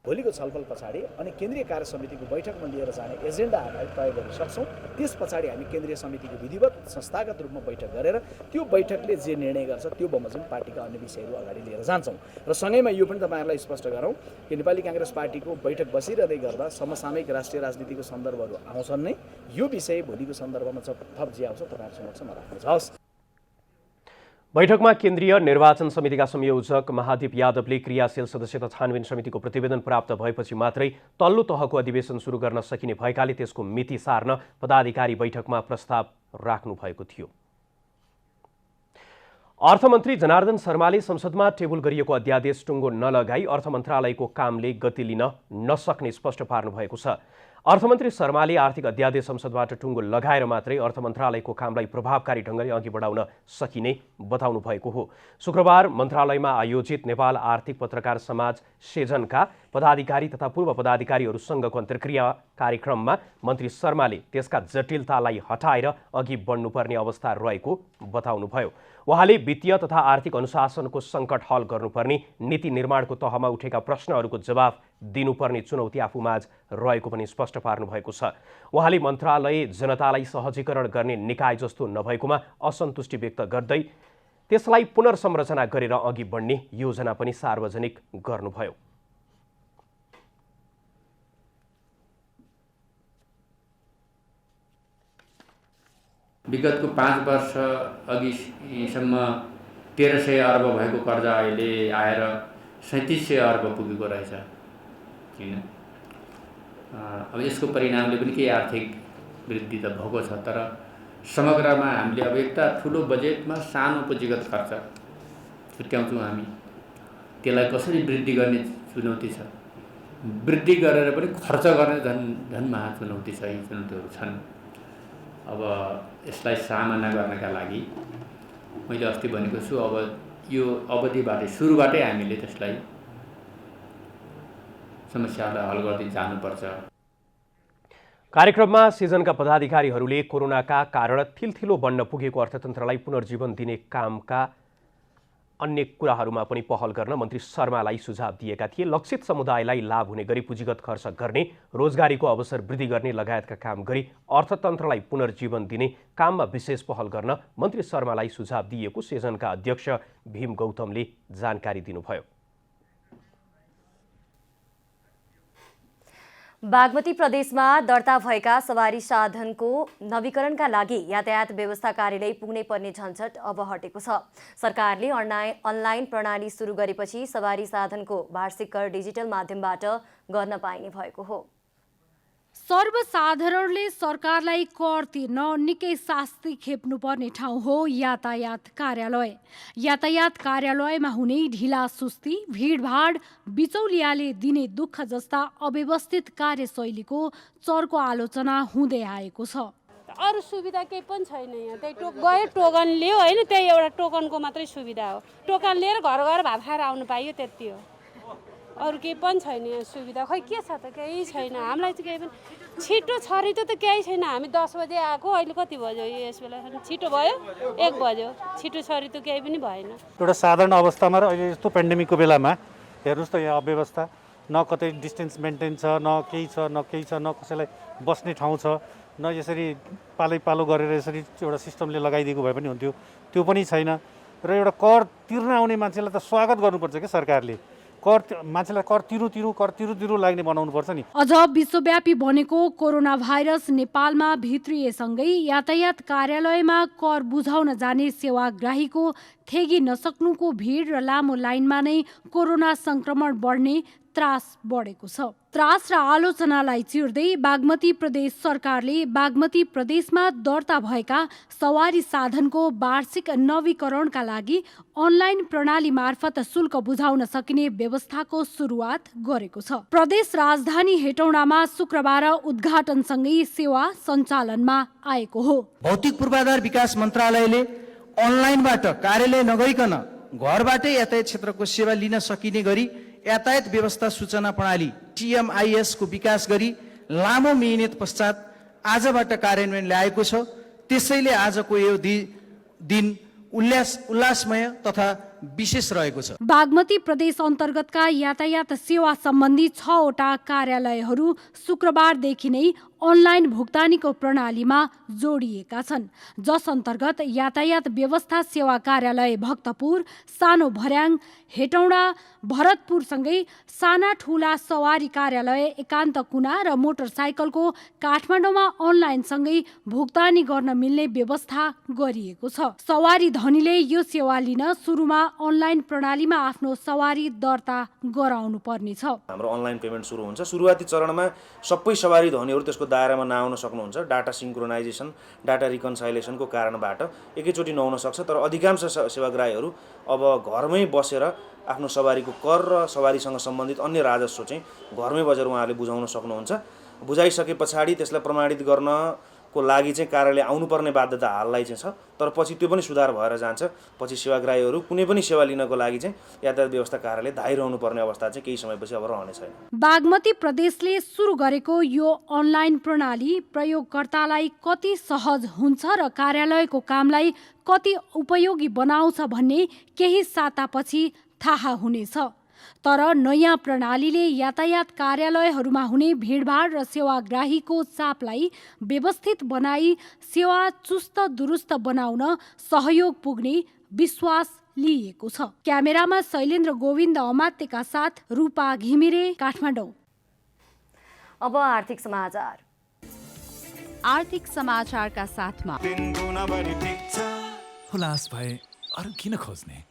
भोलिको छलफल पछाडि अनि केन्द्रीय कार्य समितिको बैठकमा लिएर जाने एजेन्डा हामी तय गर्न सक्छौँ। त्यस पछाडि हामी केन्द्रीय समितिको विधिवत संस्थागत रूपमा बैठक गरेर त्यो बैठकले जे निर्णय गर्छ त्यो बमोजिम पार्टीका अन्य विषयहरू अगाडि लिएर जान्छौँ। र सँगैमा यो पनि तपाईँहरूलाई स्पष्ट गरौँ कि नेपाली काङ्ग्रेस पार्टीको बैठक बसिरहँदै गर्दा समसामयिक राष्ट्रिय राजनीतिको सन्दर्भहरू आउँछन् नै, यो विषय भोलिको सन्दर्भमा थप जे आउँछ तपाईँहरू समक्षमा राख्नु हवस्। बैठकमा केन्द्रीय निर्वाचन समितिका संयोजक महादीप यादवले क्रियाशील सदस्यता छानबिन समितिको प्रतिवेदन प्राप्त भएपछि मात्रै तल्लो तहको अधिवेशन सुरु गर्न सकिने भएकाले त्यसको मिति सार्न पदाधिकारी बैठकमा प्रस्ताव राख्नु भएको थियो। अर्थमन्त्री जनार्दन शर्माले संसदमा टेबल गरिएको अध्यादेश टुङ्गो नलगाई अर्थ मन्त्रालयको कामले गति लिन नसक्ने स्पष्ट पार्नु भएको छ। अर्थमन्त्री शर्माले आर्थिक अध्यादेश संसदबाट टुङ्गो लगाएर मात्रै अर्थ मन्त्रालयको कामलाई प्रभावकारी ढङ्गले अघि बढाउन सकिने बताउनु भएको हो। शुक्रबार मन्त्रालयमा आयोजित नेपाल आर्थिक पत्रकार समाज सेजनका पदाधिकारी तथा पूर्व पदाधिकारीहरूसँगको अन्तर्क्रिया कार्यक्रममा मन्त्री शर्माले त्यसका जटिलतालाई हटाएर अघि बढ्नुपर्ने अवस्था रहेको बताउनुभयो। उहाँले वित्तीय तथा आर्थिक अनुशासनको सङ्कट हल गर्नुपर्ने, नीति निर्माणको तहमा उठेका प्रश्नहरूको जवाफ दिनुपर्ने चुनौती आफूमाझ रहेको पनि स्पष्ट पार्नु भएको छ। उहाँले मन्त्रालय जनतालाई सहजीकरण गर्ने निकाय जस्तो नभएकोमा असन्तुष्टि व्यक्त गर्दै त्यसलाई पुनर्संरचना गरेर अघि बढ्ने योजना पनि सार्वजनिक गर्नुभयो। विगतको 5 वर्ष अघिसम्म 1300 अर्ब भएको कर्जा अहिले आएर 3700 अर्ब पुगेको रहेछ हैन। अब यसको परिणामले पनि केही आर्थिक वृद्धि त भएको छ, तर समग्रमा हामीले अब एउटा ठुलो बजेटमा सानो पुँजीगत खर्च छुट्याउँछौँ हामी, त्यसलाई कसरी वृद्धि गर्ने चुनौती छ। वृद्धि गरेर पनि खर्च गर्ने झन् महा चुनौती छ, यी चुनौतीहरू छन्। अब यसलाई सामना गर्नका लागि मैले अस्ति भनेको छु, अब यो अवधिबाटै सुरुबाटै हामीले त्यसलाई समस्यालाई हल गर्दै जानुपर्छ। कार्यक्रममा सिजनका पदाधिकारीहरूले कोरोनाका कारण थिलथिलो बन्न पुगेको अर्थतन्त्रलाई पुनर्जीवन दिने कामका अन्य कुराहरूमा पनि पहल गर्न मन्त्री शर्मालाई सुझाव दिएका थिए। लक्षित समुदायलाई लाभ हुने गरी पुँजीगत खर्च गर्ने, रोजगारीको अवसर वृद्धि गर्ने लगायतका काम गरी अर्थतन्त्रलाई पुनर्जीवन दिने काममा विशेष पहल गर्न मन्त्री शर्मालाई सुझाव दिएको सेजनका अध्यक्ष भीम गौतमले जानकारी दिनुभयो। बागमती प्रदेशमा दर्ता भएका सवारी साधनको नवीकरणका लागि यातायात व्यवस्था कार्यालय पुग्नै पर्ने झन्झट अब हटेको छ। सरकारले अनलाइन प्रणाली सुरु गरेपछि सवारी साधनको वार्षिक कर डिजिटल माध्यमबाट गर्न पाइने भएको हो। सर्वसाधारणले सरकारलाई कर तिर्न निकै शास्ति खेप्नुपर्ने ठाउँ हो यातायात कार्यालय। यातायात कार्यालयमा हुने ढिला सुस्ती, भिडभाड, बिचौलियाले दिने दुःख जस्ता अव्यवस्थित कार्यशैलीको चर्को आलोचना हुँदै आएको छ। अरू सुविधा केही पनि छैन यहाँ। त्यही गयो टोकन लियो होइन, त्यही एउटा टोकनको मात्रै सुविधा हो। टोकन लिएर घर घर भात खाएर आउनु पाइयो, त्यति हो। अरू केही पनि छैन यहाँ सुविधा। खै के छ त, केही छैन। हामीलाई चाहिँ केही पनि छिटो छरितो त केही छैन। हामी 10 बजे आएको, अहिले कति बज्यो यस बेला? छिटो भयो 1 बज्यो। छिटो छरितो केही पनि भएन। एउटा साधारण अवस्थामा र अहिले यस्तो पेन्डेमिकको बेलामा हेर्नुहोस् त यहाँ अव्यवस्था, न कतै डिस्टेन्स मेन्टेन छ, न केही छ, न कसैलाई बस्ने ठाउँ छ, न यसरी पालो गरेर यसरी एउटा सिस्टमले लगाइदिएको भए पनि हुन्थ्यो, त्यो पनि छैन। र एउटा कर तिर्न आउने मान्छेलाई त स्वागत गर्नुपर्छ क्या सरकारले। मान्छेलाई कर तिरु लाग्ने बनाउनुपर्छ नि। अझ विश्वव्यापी बनेको कोरोना भाइरस नेपालमा भित्रिएसँगै यातायात कार्यालयमा कर बुझाउन जाने सेवाग्राहीको थेगी नसक्नुको भिड र लामो लाइनमा नै कोरोना संक्रमण बढ्ने त्रास बढेको छ। त्रास र आलोचनालाई चिर्दै बागमती प्रदेश सरकारले बागमती प्रदेशमा दर्ता भएका सवारी साधनको वार्षिक नवीकरणका लागि अनलाइन प्रणाली मार्फत शुल्क बुझाउन सकिने व्यवस्थाको सुरुवात गरेको छ। प्रदेश राजधानी हेटौडामा शुक्रबार उद्घाटनसँगै सेवा सञ्चालनमा आएको हो। भौतिक पूर्वाधार विकास मन्त्रालयले अनलाइनबाट कार्यालय नगइकन घरबाटै यातायात क्षेत्रको सेवा लिन सकिने गरी यातायात व्यवस्था सूचना प्रणाली TMIS को विकास गरी लामो मिहिनेत पश्चात आजबाट कार्यान्वयन ल्याएको छ। त्यसैले आजको यो दिन उल्लासमय तथा विशेष रहेको छ। बागमती प्रदेश अन्तर्गतका यातायात सेवा सम्बन्धी 6 वटा कार्यालयहरू शुक्रबारदेखि नै अनलाइन भुक्तानीको प्रणालीमा जोडिएका छन्, जस अन्तर्गत यातायात व्यवस्था सेवा कार्यालय भक्तपुर, सानो भर्याङ, हेटौडा, भरतपुरसँगै साना ठुला सवारी कार्यालय एकान्त कुना र मोटरसाइकलको काठमाडौँमा अनलाइनसँगै भुक्तानी गर्न मिल्ने व्यवस्था गरिएको छ। सवारी धनीले यो सेवा लिन सुरुमा अनलाइन प्रणालीमा आफ्नो सवारी दर्ता गराउनु पर्नेछ। हाम्रो अनलाइन पेमेन्ट सुरु हुन्छ। सुरुवाती चरणमा सबै सवारी धनीहरू त्यसको दायरामा नआउन सक्नुहुन्छ। डाटा सिङ्क्रोनाइजेसन, डाटा रिकन्साइलेसनको कारणबाट एकैचोटि नहुन सक्छ। तर अधिकांश सेवाग्राहीहरू अब घरमै बसेर आफ्नो सवारीको कर र सवारीसँग सम्बन्धित अन्य राजस्व चाहिँ घरमै बसेर उहाँहरूले बुझाउन सक्नुहुन्छ। बुझाइसके पछाडि त्यसलाई प्रमाणित गर्नको लागि चाहिँ कार्यालय आउनुपर्ने बाध्यता हाललाई चाहिँ छ। तर पछि त्यो पनि सुधार भएर जान्छ। पछि सेवाग्राहीहरू कुनै पनि सेवा लिनको लागि चाहिँ यातायात व्यवस्था कार्यालय धाइरहनु पर्ने अवस्था चाहिँ केही समयपछि अब रहने छैन। बागमती प्रदेशले सुरु गरेको यो अनलाइन प्रणाली प्रयोगकर्तालाई कति सहज हुन्छ र कार्यालयको कामलाई कति उपयोगी बनाउँछ भन्ने केही सातापछि थाहा हुनेछ। तर नयाँ प्रणालीले यातायात कार्यालयहरूमा हुने भिडभाड र सेवाग्राहीको चापलाई व्यवस्थित बनाई सेवा चुस्त दुरुस्त बनाउन सहयोग पुग्ने विश्वास लिएको छ। क्यामेरामा शैलेन्द्र गोविन्द अमात्यका साथ रूपा घिमिरे, काठमाडौँ। अब आर्थिक समाचार। आर्थिक समाचारका साथमा खुलास भए अरू किन खोज्ने।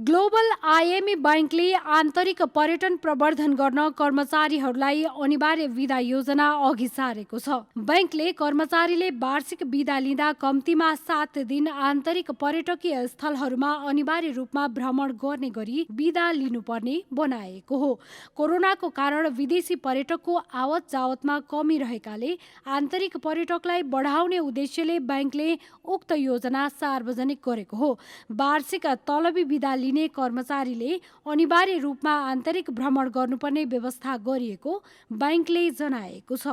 ग्लोबल IME बैंकले आन्तरिक पर्यटन प्रवर्धन गर्न कर्मचारीहरूलाई अनिवार्य विदा योजना अघि सारेको छ। बैंकले कर्मचारीले वार्षिक विदा लिँदा कम्तीमा 7 दिन आन्तरिक पर्यटकीय स्थलहरूमा अनिवार्य रूपमा भ्रमण गर्ने गरी विदा लिनुपर्ने बनाएको हो। कोरोनाको कारण विदेशी पर्यटकको आवत जावतमा कमी रहेकाले आन्तरिक पर्यटकलाई बढाउने उद्देश्यले बैंकले उक्त योजना सार्वजनिक गरेको हो। वार्षिक तलबी विदा लिने लिने कर्मचारीले अनिवार्य रूपमा आन्तरिक भ्रमण गर्नुपर्ने व्यवस्था गरिएको बैंकले जनाएको छ।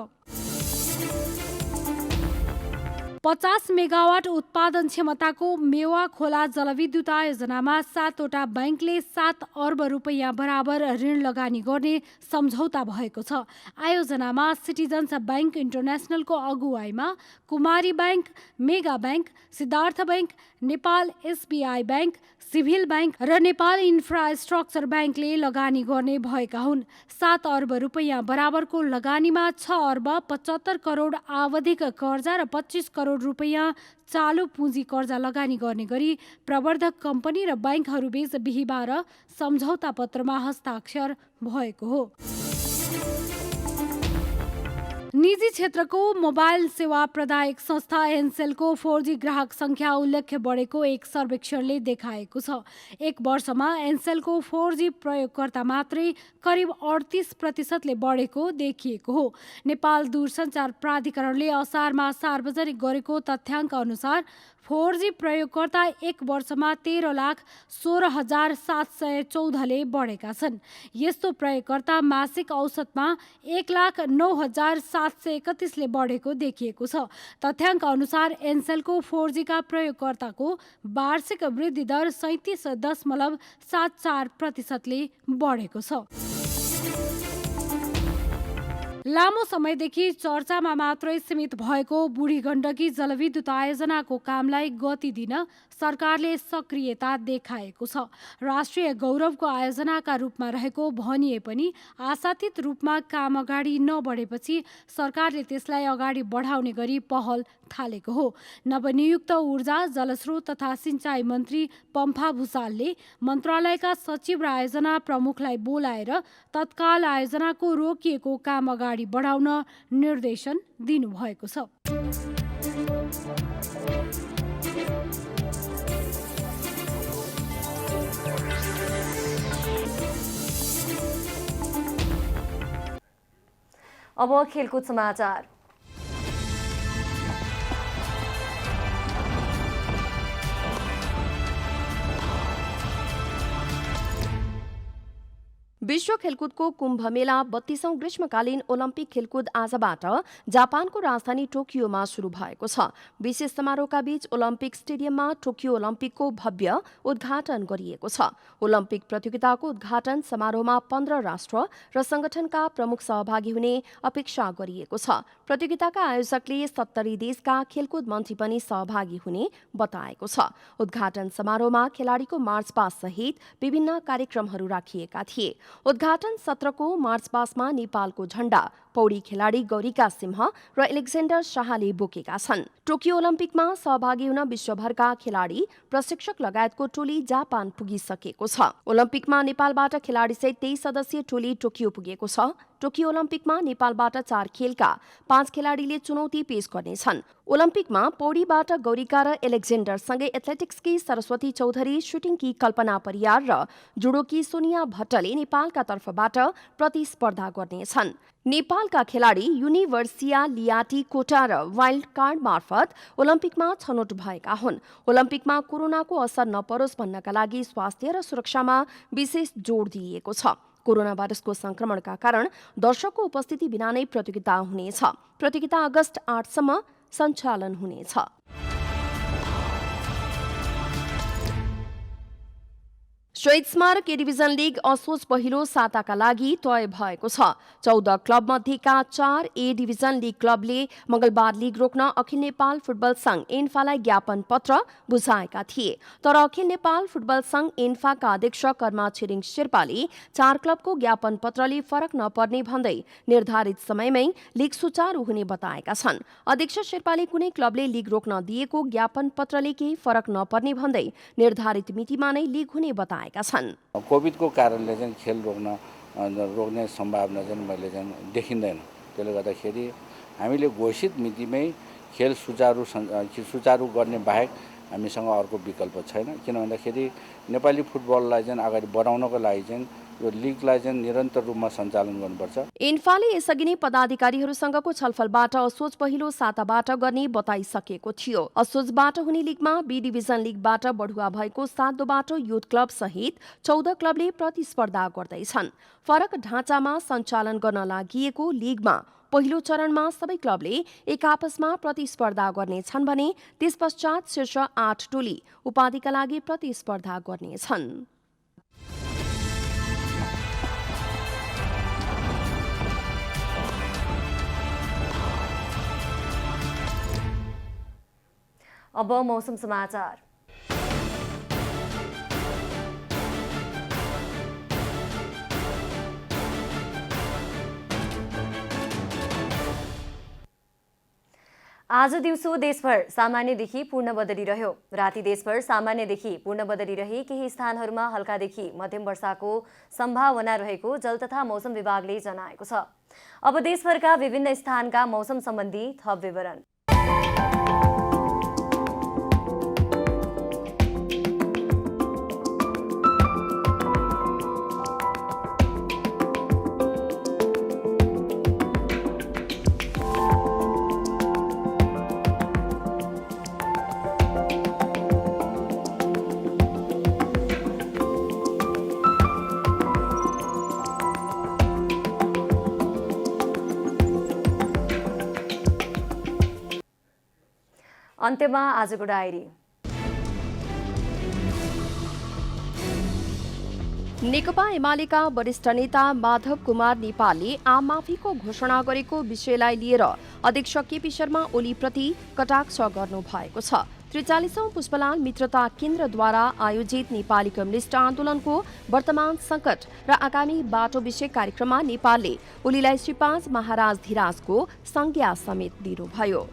50 मेगावाट उत्पादन क्षमताको मेवा खोला जलविद्युत आयोजनामा 7वटा बैंकले 7 अर्ब रुपैयाँ बराबर ऋण लगानी गर्ने सम्झौता भएको छ। आयोजनामा सिटिजन्स बैंक इन्टरनेसनलको अगुवाईमा Kumari Bank, Mega Bank, Siddhartha Bank, Nepal SBI Bank, Civil Bank र नेपाल इन्फ्रास्ट्रक्चर बैंकले लगानी गर्ने भएका हुन्। 7 अर्ब रुपैयाँ बराबरको लगानीमा 6 अर्ब 75 करोड आवधिक कर्जा र 25 करोड रुपैयाँ चालु पुँजी कर्जा लगानी गर्ने गरी प्रवर्धक कम्पनी र बैंकहरूबीच बिहिबार सम्झौता पत्रमा हस्ताक्षर भएको हो। निजी क्षेत्रको मोबाइल सेवा प्रदायक संस्था एनसेलको 4G ग्राहक संख्या उल्लेख्य बढेको एक सर्वेक्षणले देखाएको छ। एक वर्षमा एनसेलको 4G प्रयोगकर्ता मात्रै करिब 38% बढेको देखिएको हो। नेपाल दूरसञ्चार प्राधिकरणले असारमा सार्वजनिक गरेको तथ्याङ्क अनुसार 4G प्रयोगकर्ता एक वर्षमा 13,16,714ले बढेका छन्। यस्तो प्रयोगकर्ता मासिक औसतमा 1,09,731ले बढेको देखिएको छ। तथ्याङ्क अनुसार एनसेलको 4G का प्रयोगकर्ताको वार्षिक वृद्धि दर 37.74%ले बढेको छ। लामो समयदेखि चर्चामा मात्रै सीमित भएको बुढी गण्डकी जलविद्युत आयोजनाको कामलाई गति दिन सरकारले सक्रियता देखाएको छ। राष्ट्रिय गौरवको आयोजनाका रूपमा रहेको भनिए पनि आशातीत रूपमा काम अगाडि नबढेपछि सरकारले त्यसलाई अगाडि बढाउने गरी पहल थालेको हो। नवनियुक्त ऊर्जा, जलस्रोत तथा सिंचाई मन्त्री पम्फा भुसालले मन्त्रालयका सचिव र आयोजना प्रमुखलाई बोलाएर तत्काल आयोजनाको रोकिएको काम अगाडि बढाउन निर्देशन दिनुभएको छ। अब खेलकुद समाचार। विश्व खेलकुदको कुम्भ मेला 32औं ग्रीष्मकालीन ओलम्पिक खेलकुद आजबाट जापानको राजधानी टोकियोमा शुरू भएको छ। विशेष समारोहका बीच ओलम्पिक स्टेडियममा टोकियो ओलम्पिकको भव्य उद्घाटन गरिएको छ। ओलम्पिक प्रतियोगिताको उद्घाटन समारोहमा 15 राष्ट्र र संगठनका प्रमुख सहभागी हुने अपेक्षा गरिएको छ। प्रतियोगिताका आयोजकले 70 देशका खेलकुद मन्त्री पनि सहभागी हुने बताएको छ। उद्घाटन समारोहमा खेलाडीको मार्च पास सहित विभिन्न कार्यक्रमहरू राखिएका थिए। उद्घाटन सत्रको मार्च पासमा नेपालको झण्डा पौडी खेलाडी गौरिका सिंह र एलेक्जेन्डर शाहले बोकेका छन्। टोकियो ओलम्पिकमा सहभागी हुन विश्वभरका खेलाडी, प्रशिक्षक लगायतको टोली जापान पुगिसकेको छ। ओलम्पिकमा नेपालबाट खेलाडीसहित 23 सदस्यीय टोली टोकियो पुगेको छ। टोकियो ओलम्पिकमा नेपालबाट 4 खेलका 5 खेलाडीले चुनौती पेश गर्नेछन्। ओलम्पिकमा पौडीबाट गौरिका र एलेक्जेन्डरसँगै एथलेटिक्सकी सरस्वती चौधरी, सुटिङकी कल्पना परियार र जुडोकी सोनिया भट्टले नेपालका तर्फबाट प्रतिस्पर्धा गर्नेछन्। नेपालका खेलाडी युनिभर्सिया लियाटी कोटा र वाइल्ड कार्ड मार्फत ओलम्पिकमा छनौट भएका हुन्। ओलम्पिकमा कोरोनाको असर नपरोस् भन्नका लागि स्वास्थ्य र सुरक्षामा विशेष जोड दिइएको छ। कोरोना भाइरसको संक्रमणका कारण दर्शकको उपस्थिति बिना नै प्रतियोगिता हुनेछ। प्रतियोगिता अगस्त 8 सम्म सञ्चालन हुनेछ। शहीद स्मारक ए डिभिजन लिग असोज पहिलो साताका लागि तय भएको छ। 14 क्लब मध्येका 4 ए डिभिजन लिग क्लबले मंगलबार लिग रोक्न अखिल नेपाल फुटबल संघ एन्फालाई ज्ञापन पत्र बुझाएका थिए। तर अखिल नेपाल फुटबल संघ एन्फाका अध्यक्ष कर्मा छिरिङ शेर्पाले 4 क्लबको ज्ञापन पत्रले फरक नपर्ने भन्दै निर्धारित समयमै लिग सुचारू हुने बताएका छन्। अध्यक्ष शेर्पाले कुनै क्लबले लिग रोक्न दिएको ज्ञापन पत्रले केही फरक नपर्ने भन्दै निर्धारित मितिमा नै लिग हुने बताए। कोभिडको कारणले चाहिँ खेल रोक्ने सम्भावना चाहिँ मैले चाहिँ देखिँदैन। त्यसले गर्दाखेरि हामीले घोषित मितिमै खेल सुचारू गर्ने बाहेक हामीसँग अर्को विकल्प छैन। किन भन्दाखेरि नेपाली फुटबललाई चाहिँ अगाडि बढाउनको लागि चाहिँ यो लिगलाई चाहिँ निरन्तर रूपमा सञ्चालन गर्नुपर्छ। इन्फाले यसअघि नै पदाधिकारीहरूसँगको छलफलबाट असोज पहिलो साताबाट गर्ने बताइसकेको थियो। असोजबाट हुने लिगमा बी डिभिजन लिगबाट बढुवा भएको 7 बाटो युथ क्लब सहित 14 क्लबले प्रतिस्पर्धा गर्दैछन्। फरक ढाँचामा सञ्चालन गर्न लागि लिगमा पहिलो चरणमा सबै क्लबले एक आपसमा प्रतिस्पर्धा गर्नेछन् भने त्यसपश्चात शीर्ष 8 टोली उपाधिका लागि प्रतिस्पर्धा गर्नेछन्। अब मौसम समाचार। आज दिउँसो देशभर सामान्यदेखि पूर्ण बदली रह्यो। राति देशभर सामान्यदेखि पूर्ण बदली रही केही स्थानहरूमा हल्कादेखि मध्यम वर्षाको सम्भावना रहेको जल तथा मौसम विभागले जनाएको छ। अब देशभरका विभिन्न स्थानका मौसम सम्बन्धी थप विवरण। अन्त्यमा आजको डायरी। नेकपा एमालेका वरिष्ठ नेता माधव कुमार नेपालले आम माफीको घोषणा गरेको विषयलाई लिएर अध्यक्ष केपी शर्मा ओलीप्रति कटाक्ष गर्नु भएको छ। 43औं पुष्पलाल मित्रता केन्द्रद्वारा आयोजित नेपाली कम्युनिस्ट आन्दोलनको वर्तमान संकट र आगामी बाटो विषय कार्यक्रममा नेपालले ओलीलाई श्री 5 महाराज धिराजको संज्ञा समेत दिनुभयो।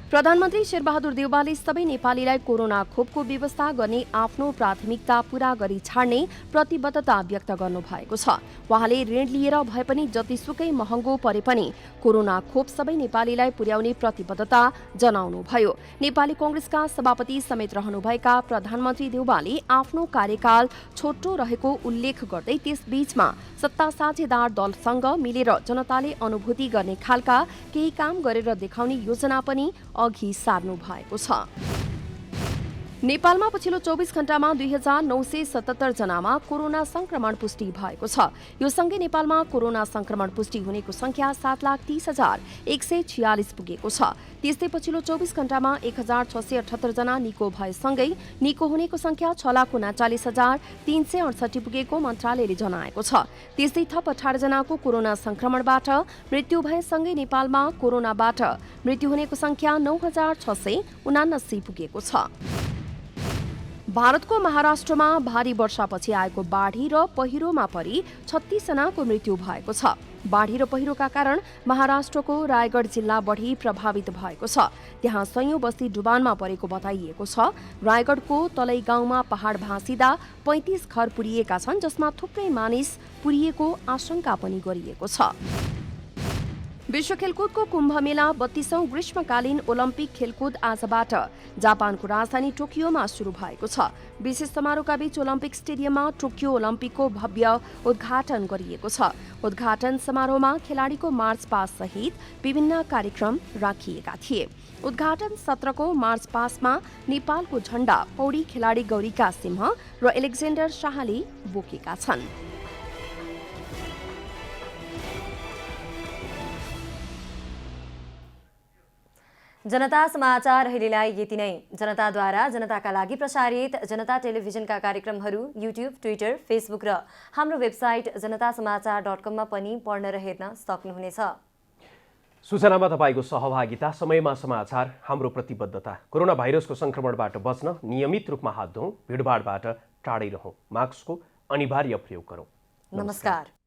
प्रधानमन्त्री शेरबहादुर देउवाले सबै नेपालीलाई कोरोना खोपको व्यवस्था गर्ने आफ्नो प्राथमिकता पूरा गरी छाड्ने प्रतिबद्धता व्यक्त गर्नुभएको छ। उहाँले ऋण लिएर भए पनि जतिसुकै महँगो परे पनि कोरोना खोप सबै नेपालीलाई पुर्याउने प्रतिबद्धता जनाउनुभयो। नेपाली कांग्रेसका सभापति समेत रहनुभएका प्रधानमन्त्री देउवाले आफ्नो कार्यकाल छोटो रहेको उल्लेख गर्दै त्यसबीचमा सत्ता साझेदार दलसँग मिलेर जनताले अनुभूति गर्ने खालका केही काम गरेर देखाउने योजना पनि अघि सार्नु भएको छ। नेपालमा पछिल्लो 24 घण्टामा 2977 जनामा कोरोना संक्रमण पुष्टि भएको छ। यो सँगै नेपालमा कोरोना संक्रमण पुष्टि हुनेको संख्या 7,30,146 पुगेको छ। त्यस्तै पछिल्लो 24 घण्टामा 1678 जना निको भएसँगै निको हुनेको संख्या 6,39,368 पुगेको मन्त्रालयले जनाएको छ। त्यस्तै थप 18 जनाको कोरोना संक्रमणबाट मृत्यु भएसँगै नेपालमा कोरोनाबाट मृत्यु हुनेको संख्या 9,679 पुगेको छ। भारतको महाराष्ट्रमा भारी वर्षापछि आएको बाढी र पहिरोमा परि 36 जनाको मृत्यु भएको छ। बाढी र पहिरोका कारण महाराष्ट्रको रायगढ जिल्ला बढी प्रभावित भएको छ। त्यहाँ सयौं बस्ती डुबानमा परेको बताइएको छ। रायगढको तलै गाउँमा पहाड भाँसिदा 35 घर पुरिएका छन्, जसमा थुप्रै मानिस पुरिएको आशंका पनि गरिएको छ। विश्व खेलकुदको कुम्भ मेला 32औं ग्रीष्मकालीन ओलम्पिक खेलकुद आजबाट जापानको राजधानी टोकियोमा शुरू भएको छ। विशेष समारोहका बीच ओलम्पिक स्टेडियममा टोकियो ओलम्पिकको भव्य उद्घाटन गरिएको छ। उद्घाटन समारोहमा खेलाडीको मार्च पास सहित विभिन्न कार्यक्रम राखिएका थिए। उद्घाटन सत्रको मार्च पासमा नेपालको झण्डा पौडी खेलाडी गौरीका सिंह र एलेक्जेन्डर शाहले बोकेका छन्। जनता समाचार अहिलेलाई यति नै। जनताद्वारा जनताका लागि प्रसारित जनता टेलिभिजनका कार्यक्रमहरू युट्युब, ट्विटर, फेसबुक र हाम्रो वेबसाइट जनतासमाचार.com मा पनि पढ्न र हेर्न सक्नुहुनेछ। सूचनामा तपाईको सहभागिता, समयमा समाचार हाम्रो प्रतिबद्धता। कोरोना भाइरसको संक्रमणबाट बच्न नियमित रूपमा हात धौँ, भिडभाडबाट टाढै रहौँ, मास्कको अनिवार्य प्रयोग गरौँ। नमस्कार।